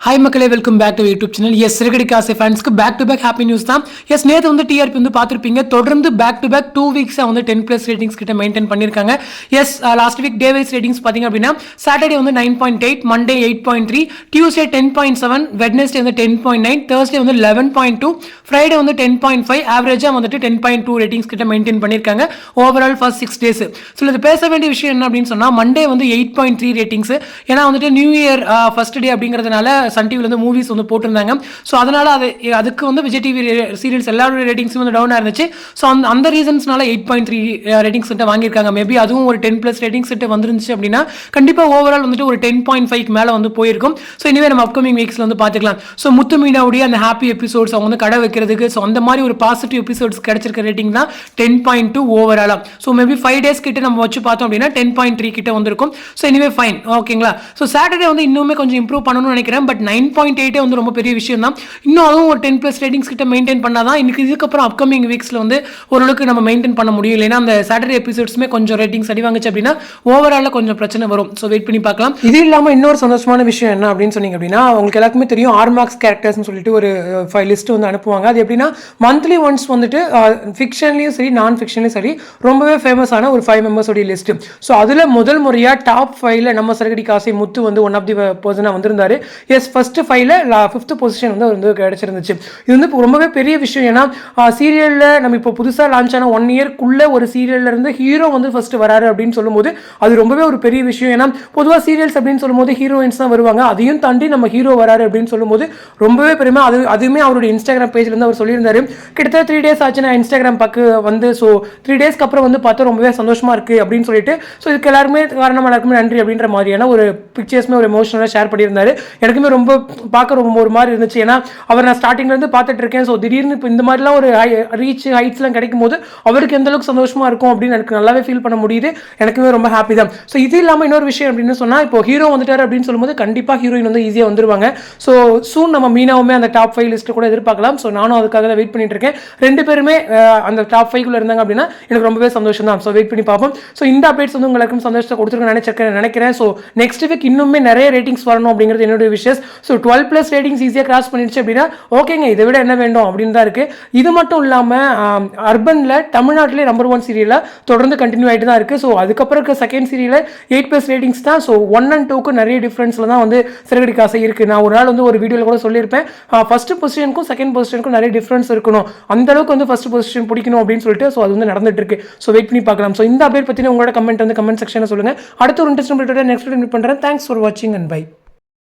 Hi மக்களே, welcome back to YouTube channel. Yes, சிறகடி காசு ஃபேன்ஸ்க்கு back to back happy news தான். எஸ், நேற்று வந்து டிஆர்பி வந்து பார்த்துருப்பீங்க. தொடர்ந்து பேக் டு பேக் 2 வீக்ஸாக வந்து 10+ ரேட்டிங்ஸ் கிட்ட மெயின்டைன் பண்ணியிருக்காங்க. Yes, last week day wise ratings பார்த்தீங்க அப்படின்னா சாட்டர்டே வந்து 9.8, மண்டே 8.3, டியூஸ்டே 10.7, வெட்னஸ்டே வந்து 10.9, தேர்ஸ்டே வந்து 11.2, ஃப்ரைடே வந்து 10.5, ஆவரேஜாக வந்துட்டு 10.2 ரேட்டிங்ஸ் கிட்ட மெயின்டைன் பண்ணியிருக்காங்க ஓவரால் ஃபர்ஸ்ட் 6 டேஸ். ஸோ இது பேச வேண்டிய விஷயம் என்ன அப்படின்னு சொன்னால், மண்டே வந்து 8.3 ரேட்டிங்ஸ். ஏன்னா வந்துட்டு நியூ இயர் ஃபர்ஸ்ட் டே அப்படிங்கிறதுனால சன் டிவில வந்து மூவிஸ் வந்து போட்டிருந்தாங்க. ஸோ அதனால அதுக்கு வந்து விஜய் டிவி சீரியல்ஸ் எல்லாரோட ரேட்டிங்ஸும் வந்து டவுனாக இருந்துச்சு. ஸோ அந்த ரீசன்ஸ்னால 8.3 ரேட்டிங்ஸ் கிட்ட வாங்கியிருக்காங்க. மேபி அதுவும் ஒரு 10+ ரேட்டிங்ஸ் கிட்ட வந்துருந்துச்சு அப்படின்னா கண்டிப்பாக ஓவரால் வந்துட்டு ஒரு 10.5 மேலே வந்து போயிருக்கும். ஸோ இனிமே நம்ம அப்கமிங் வீக்ஸில் வந்து பார்த்துக்கலாம். ஸோ முத்து மீனாவுடைய அந்த ஹாப்பி எபிசோட்ஸ் அவங்க வந்து கடை வைக்கிறதுக்கு ஸோ அந்த மாதிரி ஒரு பாசிட்டிவ் எபிசோட்ஸ் கிடைச்சிருக்க ரேட்டிங் தான் 10.2 ஓவராலாக. ஸோ மேபி 5 டேஸ் கிட்ட நம்ம வச்சு பார்த்தோம் அப்படின்னா 10.3 கிட்ட வந்திருக்கும். ஸோ இனிமே ஃபைன், ஓகேங்களா. ஸோ சாட்டர்டே வந்து இன்னுமே கொஞ்சம் இம்ப்ரூவ் பண்ணணும்னு நினைக்கிறேன். பட் 9.8 வந்து ரொம்ப பெரிய விஷயம் தான். இன்னும் அதுவும் ஒரு 10+ ரேட்டிங்ஸ் கிட்ட மெயின்டைன் பண்ணாதான் இன்னைக்கு இதுக்கப்புறம் அப்கமிங் வீக்ஸ்ல வந்து ஓரளவுக்கு நம்ம மெயின்டைன் பண்ண முடியும். இல்லைன்னா அந்த சாட்டர்டே எபிசோட்ஸ்மே கொஞ்சம் ரேட்டிங்ஸ் அடி வாங்குச்சு அப்படின்னா ஓவரால கொஞ்சம் பிரச்சனை வரும். ஸோ வெயிட் பண்ணி பார்க்கலாம். இது இல்லாமல் இன்னொரு சந்தோஷமான விஷயம் என்ன அப்படின்னு சொன்னீங்க அப்படின்னா, உங்களுக்கு எல்லாருக்குமே தெரியும் ஆர்மார்க்ஸ் கேரக்டர்ஸ்னு சொல்லிட்டு ஒரு லிஸ்ட் வந்து அனுப்புவாங்க. அது எப்படின்னா மந்த்லி ஒன்ஸ் வந்துட்டு ஃபிக்ஷன்லையும் சரி நான் ஃபிக்ஷன்லையும் சரி ரொம்பவே ஃபேமஸான ஒரு 5 மெம்பர்ஸோடைய லிஸ்ட். ஸோ அதில் முதல் முறையாக டாப் 5ல நம்ம சரகடி காசை முத்து வந்து ஒன் ஆஃப் தி பர்சனாக வந்திருந்தாரு. எஸ், ஃபர்ஸ்ட் 5ல 5th பொசிஷன் வந்து கிடைச்சிருந்துச்சு. இது வந்து ரொம்பவே பெரிய விஷயம். ஏன்னா சீரியலில் நம்ம இப்போ புதுசாக லான்ச் ஆன 1 இயர்க்குள்ள ஒரு சீரியல்ல இருந்து ஹீரோ வந்து ஃபர்ஸ்ட் வராரு அப்படின்னு சொல்லும்போது அது ரொம்பவே ஒரு பெரிய விஷயம். ஏன்னா பொதுவாக சீரியல்ஸ் அப்படின்னு சொல்லும்போது ஹீரோயின்ஸ் தான் வருவாங்க. அதையும் தாண்டி நம்ம ஹீரோ வராரு அப்படின்னு சொல்லும்போது ரொம்பவே பெருமை. அதுவுமே அவருடைய இன்ஸ்டாகிராம் பேஜ்ல இருந்து அவர் சொல்லியிருந்தாரு. கிட்டத்தட்ட 3 டேஸ் ஆச்சு நான் இன்ஸ்டாகிராம் பக்கம் வந்து. ஸோ 3 டேஸ்க்கு அப்புறம் வந்து பார்த்தா ரொம்பவே சந்தோஷமா இருக்கு அப்படின்னு சொல்லிட்டு ஸோ இதுக்கு எல்லாருமே காரணமாக எல்லாருக்குமே நன்றி அப்படின்ற மாதிரியான ஒரு பிக்சர்ஸ்மே ஒரு எமோஷனலாக ஷேர் பண்ணியிருந்தாரு. எனக்குமே ரொம்ப பார்க்க ரொம்ப ஒரு மாதிரி இருந்துச்சு. ஏன்னா அவர் நான் ஸ்டார்டிங்லேருந்து பார்த்துட்டு இருக்கேன். ஸோ திடீர்னு இப்போ இந்த மாதிரிலாம் ஒரு ரீச் ஹைட்ஸ்லாம் கிடைக்கும் போது அவருக்கு எந்த அளவுக்கு சந்தோஷமா இருக்கும் அப்படின்னு எனக்கு நல்லாவே ஃபீல் பண்ண முடியுது. எனக்குமே ரொம்ப ஹாப்பி தான். ஸோ இது இல்லாமல் இன்னொரு விஷயம் அப்படின்னு சொன்னால், இப்போ ஹீரோ வந்துட்டார் அப்படின்னு சொல்லும்போது கண்டிப்பாக ஹீரோயின் வந்து ஈஸியாக வந்துருவாங்க. ஸோ சூன் நம்ம மீனாவுமே அந்த டாப் 5 லிஸ்ட்டு கூட எதிர்பார்க்கலாம். ஸோ நானும் அதுக்காக தான் வெயிட் பண்ணிட்டு இருக்கேன். 2 பேருமே அந்த டாப் 5 இருந்தாங்க அப்படின்னா எனக்கு ரொம்பவே சந்தோஷம் தான். ஸோ வெயிட் பண்ணி பார்ப்போம். ஸோ இந்த அப்டேட்ஸ் வந்து உங்களுக்கு சந்தோஷத்தை கொடுத்துருக்கேன் நினைக்கிறேன். ஸோ நெக்ஸ்ட் வீக் இன்னுமே நிறைய ரேட்டிங்ஸ் வரணும் அப்படிங்கிறது என்னுடைய விஷயம். ஸோ 12+ ரேட்டிங்ஸ் ஈஸியாக கிராஸ் பண்ணிடுச்சு அப்படின்னா ஓகேங்க, இதை விட என்ன வேண்டும் அப்படின்னு தான் இருக்குது. இது மட்டும் இல்லாமல் அர்பனில் தமிழ்நாட்டிலே நம்பர் 1 சீரியலில் தொடர்ந்து கண்டினியூ ஆகிட்டு தான் இருக்குது. ஸோ அதுக்கப்புறம் இருக்க செகண்ட் சீரியலில் 8+ ரேட்டிங்ஸ் தான். ஸோ 1 and 2க்கு நிறைய டிஃப்ரென்ஸில் தான் வந்து சிறகடி காசை இருக்குது. நான் ஒரு நாள் வந்து ஒரு வீடியோவில் கூட சொல்லியிருப்பேன், ஃபர்ஸ்ட் பொசிஷனுக்கும் செகண்ட் பொசிஷனுக்கும் நிறைய டிஃப்ரென்ஸ் இருக்கணும், அந்த அளவுக்கு வந்து ஃபர்ஸ்ட் பொசிஷன் பிடிக்கணும் அப்படின்னு சொல்லிட்டு ஸோ அது வந்து நடந்துட்டு இருக்கு. ஸோ வெயிட் பண்ணி பார்க்கலாம். ஸோ இந்த அப்டேட் பற்றின உங்களோட கமெண்ட் வந்து கமெண்ட் செக்ஷனில் சொல்லுங்கள். அடுத்த ஒரு இன்ட்ரெஸ்டிங் நெக்ஸ்ட் மீட் பண்ணுறேன். தேங்க்ஸ் ஃபார் வாட்சிங் அண்ட் பை.